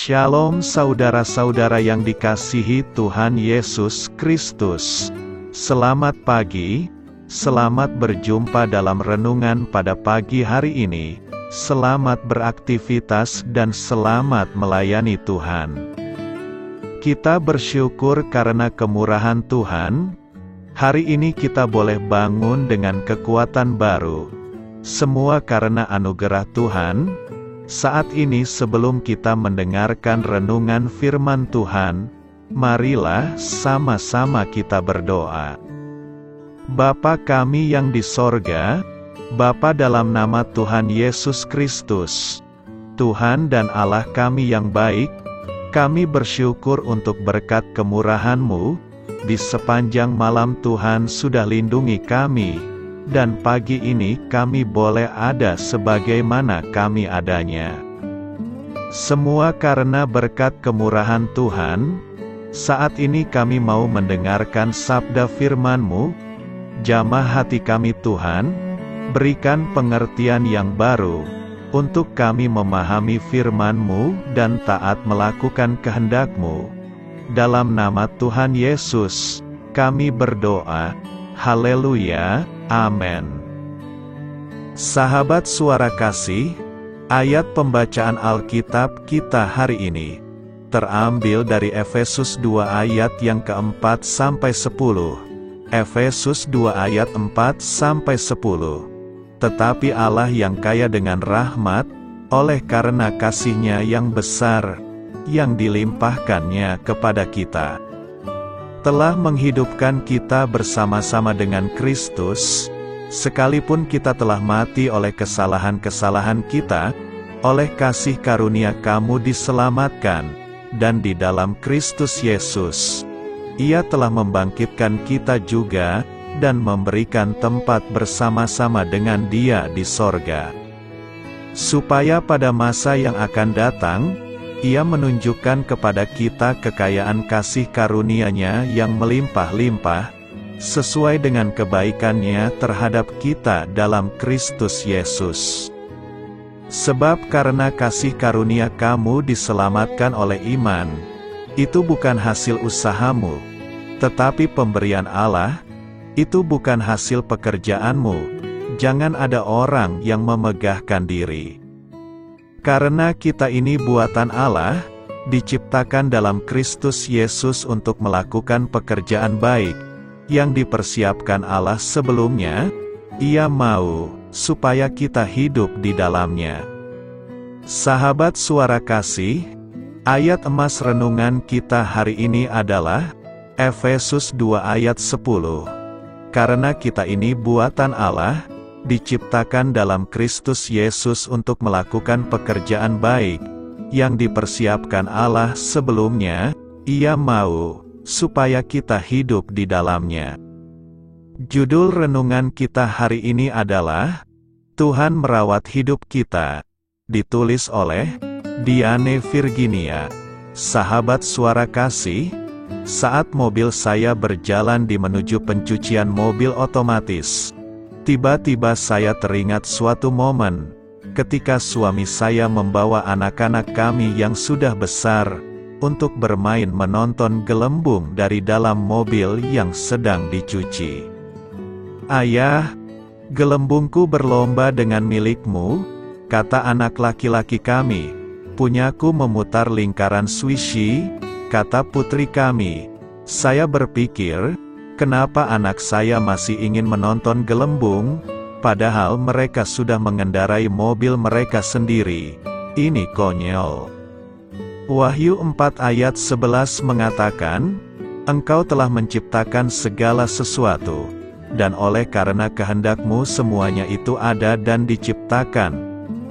Shalom saudara-saudara yang dikasihi Tuhan Yesus Kristus. Selamat pagi, selamat berjumpa dalam renungan pada pagi hari ini. Selamat beraktivitas dan selamat melayani Tuhan. Kita bersyukur karena kemurahan Tuhan. Hari ini kita boleh bangun dengan kekuatan baru. Semua karena anugerah Tuhan. Saat ini sebelum kita mendengarkan renungan firman Tuhan, marilah sama-sama kita berdoa. Bapa kami yang di sorga, Bapa dalam nama Tuhan Yesus Kristus, Tuhan dan Allah kami yang baik, kami bersyukur untuk berkat kemurahan-Mu, di sepanjang malam Tuhan sudah lindungi kami, dan pagi ini kami boleh ada sebagaimana kami adanya. Semua karena berkat kemurahan Tuhan. Saat ini kami mau mendengarkan sabda firman-Mu. Jamah hati kami Tuhan, berikan pengertian yang baru, untuk kami memahami firman-Mu dan taat melakukan kehendak-Mu. Dalam nama Tuhan Yesus, kami berdoa. Haleluya. Amin. Sahabat suara kasih, ayat pembacaan Alkitab kita hari ini terambil dari Efesus 2 ayat yang keempat sampai 10. Efesus 2 ayat 4 sampai 10. Tetapi Allah yang kaya dengan rahmat, oleh karena kasih-Nya yang besar, yang dilimpahkannya kepada kita, telah menghidupkan kita bersama-sama dengan Kristus, sekalipun kita telah mati oleh kesalahan-kesalahan kita, oleh kasih karunia kamu diselamatkan, dan di dalam Kristus Yesus, Ia telah membangkitkan kita juga, dan memberikan tempat bersama-sama dengan Dia di sorga. Supaya pada masa yang akan datang, Ia menunjukkan kepada kita kekayaan kasih karunia-Nya yang melimpah-limpah, sesuai dengan kebaikan-Nya terhadap kita dalam Kristus Yesus. Sebab karena kasih karunia kamu diselamatkan oleh iman, itu bukan hasil usahamu, tetapi pemberian Allah, itu bukan hasil pekerjaanmu, jangan ada orang yang memegahkan diri. Karena kita ini buatan Allah, diciptakan dalam Kristus Yesus untuk melakukan pekerjaan baik, yang dipersiapkan Allah sebelumnya, Ia mau, supaya kita hidup di dalamnya. Sahabat suara kasih, ayat emas renungan kita hari ini adalah, Efesus 2 ayat 10. Karena kita ini buatan Allah, diciptakan dalam Kristus Yesus untuk melakukan pekerjaan baik, yang dipersiapkan Allah sebelumnya, Ia mau, supaya kita hidup di dalamnya. Judul renungan kita hari ini adalah, Tuhan merawat hidup kita, ditulis oleh Diane Virginia. Sahabat suara kasih, saat mobil saya berjalan di menuju pencucian mobil otomatis, tiba-tiba saya teringat suatu momen, ketika suami saya membawa anak-anak kami yang sudah besar, untuk bermain menonton gelembung dari dalam mobil yang sedang dicuci. Ayah, gelembungku berlomba dengan milikmu, kata anak laki-laki kami. Punyaku memutar lingkaran swishy, kata putri kami. Saya berpikir, kenapa anak saya masih ingin menonton gelembung, padahal mereka sudah mengendarai mobil mereka sendiri. Ini konyol. Wahyu 4 ayat 11 mengatakan, Engkau telah menciptakan segala sesuatu, dan oleh karena kehendak-Mu semuanya itu ada dan diciptakan.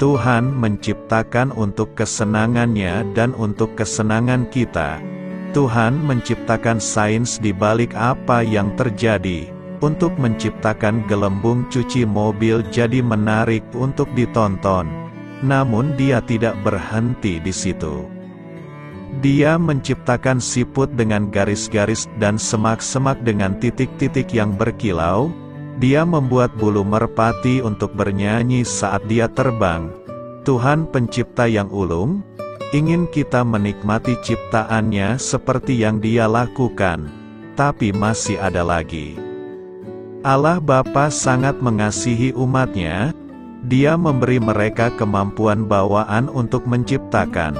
Tuhan menciptakan untuk kesenangan-Nya dan untuk kesenangan kita. Tuhan menciptakan sains di balik apa yang terjadi, untuk menciptakan gelembung cuci mobil jadi menarik untuk ditonton. Namun Dia tidak berhenti di situ. Dia menciptakan siput dengan garis-garis dan semak-semak dengan titik-titik yang berkilau. Dia membuat bulu merpati untuk bernyanyi saat dia terbang. Tuhan pencipta yang ulung, ingin kita menikmati ciptaannya seperti yang Dia lakukan, tapi masih ada lagi. Allah Bapa sangat mengasihi umat-Nya. Dia memberi mereka kemampuan bawaan untuk menciptakan.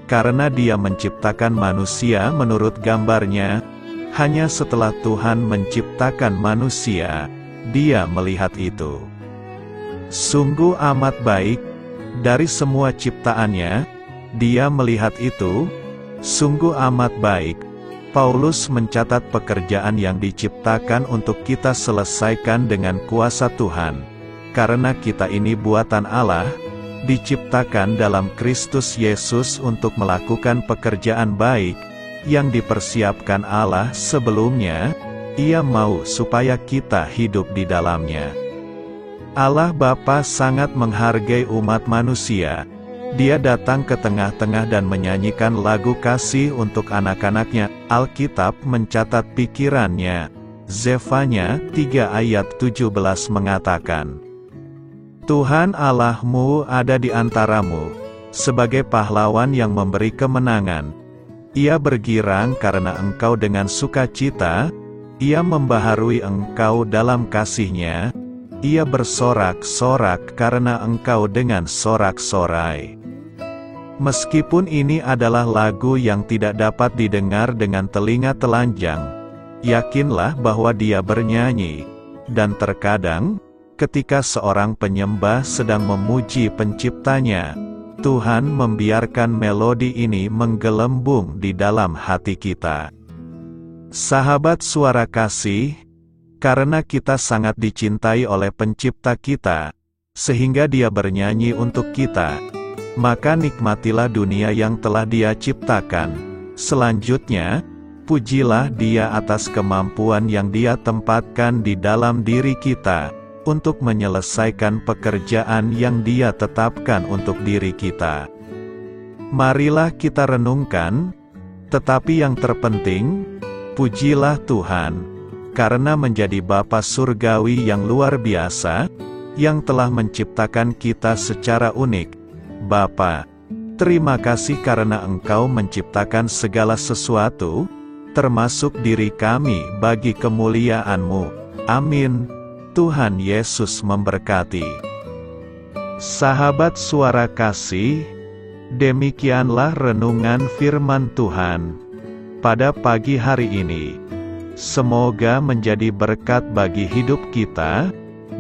Karena Dia menciptakan manusia menurut gambar-Nya, hanya setelah Tuhan menciptakan manusia, Dia melihat itu. Sungguh amat baik, dari semua ciptaannya, Dia melihat itu, sungguh amat baik. Paulus mencatat pekerjaan yang diciptakan untuk kita selesaikan dengan kuasa Tuhan. Karena kita ini buatan Allah, diciptakan dalam Kristus Yesus untuk melakukan pekerjaan baik, yang dipersiapkan Allah sebelumnya, Ia mau supaya kita hidup di dalamnya. Allah Bapa sangat menghargai umat manusia. Dia datang ke tengah-tengah dan menyanyikan lagu kasih untuk anak-anaknya. Alkitab mencatat pikirannya. Zefanya 3 ayat 17 mengatakan, Tuhan Allahmu ada di antaramu, sebagai pahlawan yang memberi kemenangan. Ia bergirang karena engkau dengan sukacita, Ia membaharui engkau dalam kasih-Nya, Ia bersorak-sorak karena engkau dengan sorak-sorai. Meskipun ini adalah lagu yang tidak dapat didengar dengan telinga telanjang, yakinlah bahwa Dia bernyanyi, dan terkadang, ketika seorang penyembah sedang memuji penciptanya, Tuhan membiarkan melodi ini menggelembung di dalam hati kita. Sahabat Suara Kasih, karena kita sangat dicintai oleh pencipta kita, sehingga Dia bernyanyi untuk kita, maka nikmatilah dunia yang telah Dia ciptakan. Selanjutnya, pujilah Dia atas kemampuan yang Dia tempatkan di dalam diri kita, untuk menyelesaikan pekerjaan yang Dia tetapkan untuk diri kita. Marilah kita renungkan, tetapi yang terpenting, pujilah Tuhan, karena menjadi Bapa Surgawi yang luar biasa, yang telah menciptakan kita secara unik. Bapa, terima kasih karena Engkau menciptakan segala sesuatu, termasuk diri kami bagi kemuliaan-Mu. Amin. Tuhan Yesus memberkati. Sahabat Suara Kasih, demikianlah renungan firman Tuhan pada pagi hari ini. Semoga menjadi berkat bagi hidup kita,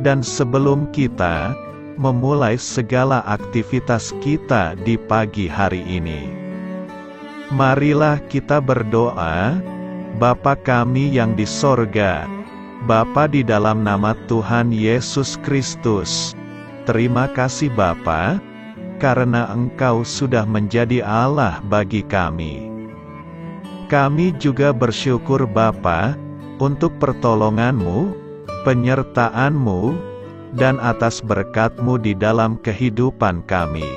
dan sebelum kita memulai segala aktivitas kita di pagi hari ini, marilah kita berdoa. Bapa kami yang di sorga, Bapa di dalam nama Tuhan Yesus Kristus, terima kasih Bapa, karena Engkau sudah menjadi Allah bagi kami. Kami juga bersyukur Bapa, untuk pertolongan-Mu, penyertaan-Mu, dan atas berkat-Mu di dalam kehidupan kami.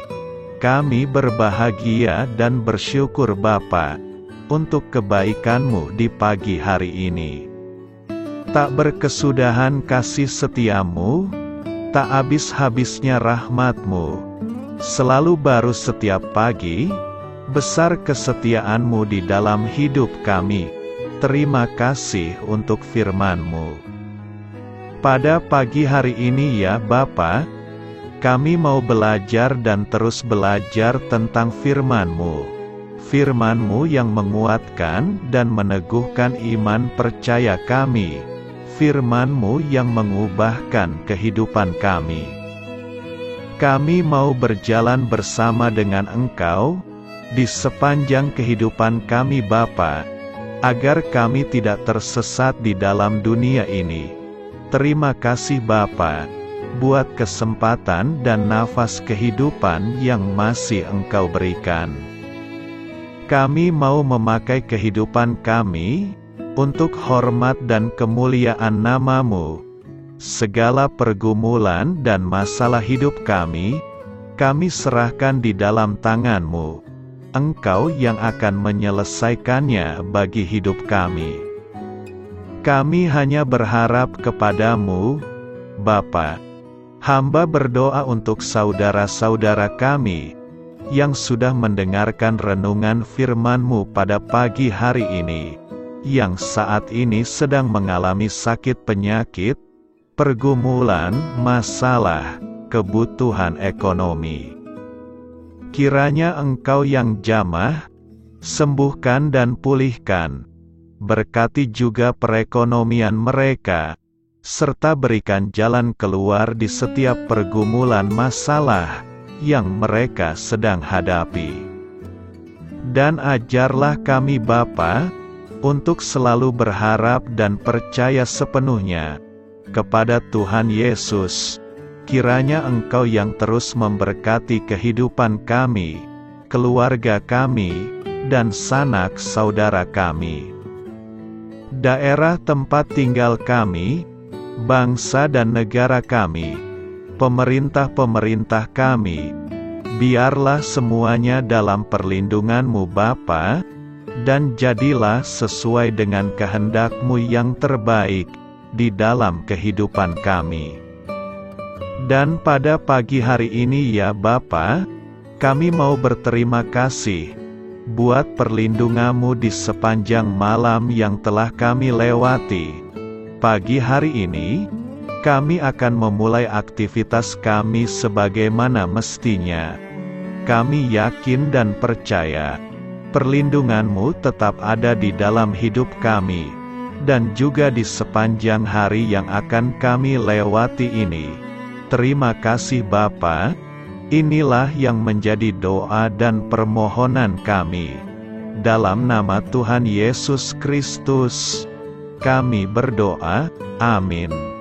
Kami berbahagia dan bersyukur Bapa, untuk kebaikan-Mu di pagi hari ini. Tak berkesudahan kasih setia-Mu, tak habis-habisnya rahmat-Mu, selalu baru setiap pagi, besar kesetiaan-Mu di dalam hidup kami. Terima kasih untuk firman-Mu. Pada pagi hari ini ya Bapa, kami mau belajar dan terus belajar tentang firman-Mu. Firman-Mu yang menguatkan dan meneguhkan iman percaya kami. Firman-Mu yang mengubahkan kehidupan kami. Kami mau berjalan bersama dengan Engkau, di sepanjang kehidupan kami Bapa, agar kami tidak tersesat di dalam dunia ini. Terima kasih Bapa, buat kesempatan dan nafas kehidupan yang masih Engkau berikan. Kami mau memakai kehidupan kami, untuk hormat dan kemuliaan nama-Mu. Segala pergumulan dan masalah hidup kami serahkan di dalam tangan-Mu. Engkau yang akan menyelesaikannya bagi hidup kami. Kami hanya berharap kepada-Mu, Bapa. Hamba berdoa untuk saudara-saudara kami, yang sudah mendengarkan renungan firman-Mu pada pagi hari ini, yang saat ini sedang mengalami sakit penyakit, pergumulan, masalah, kebutuhan ekonomi. Kiranya Engkau yang jamah, sembuhkan dan pulihkan. Berkati juga perekonomian mereka, serta berikan jalan keluar di setiap pergumulan masalah yang mereka sedang hadapi. Dan ajarlah kami Bapa, untuk selalu berharap dan percaya sepenuhnya kepada Tuhan Yesus. Kiranya Engkau yang terus memberkati kehidupan kami, keluarga kami, dan sanak saudara kami, daerah tempat tinggal kami, bangsa dan negara kami, pemerintah-pemerintah kami. Biarlah semuanya dalam perlindungan-Mu Bapa, dan jadilah sesuai dengan kehendak-Mu yang terbaik di dalam kehidupan kami. Dan pada pagi hari ini ya Bapa, kami mau berterima kasih buat perlindungan-Mu di sepanjang malam yang telah kami lewati. Pagi hari ini, kami akan memulai aktivitas kami sebagaimana mestinya. Kami yakin dan percaya, perlindungan-Mu tetap ada di dalam hidup kami, dan juga di sepanjang hari yang akan kami lewati ini. Terima kasih Bapa. Inilah yang menjadi doa dan permohonan kami. Dalam nama Tuhan Yesus Kristus, kami berdoa. Amin.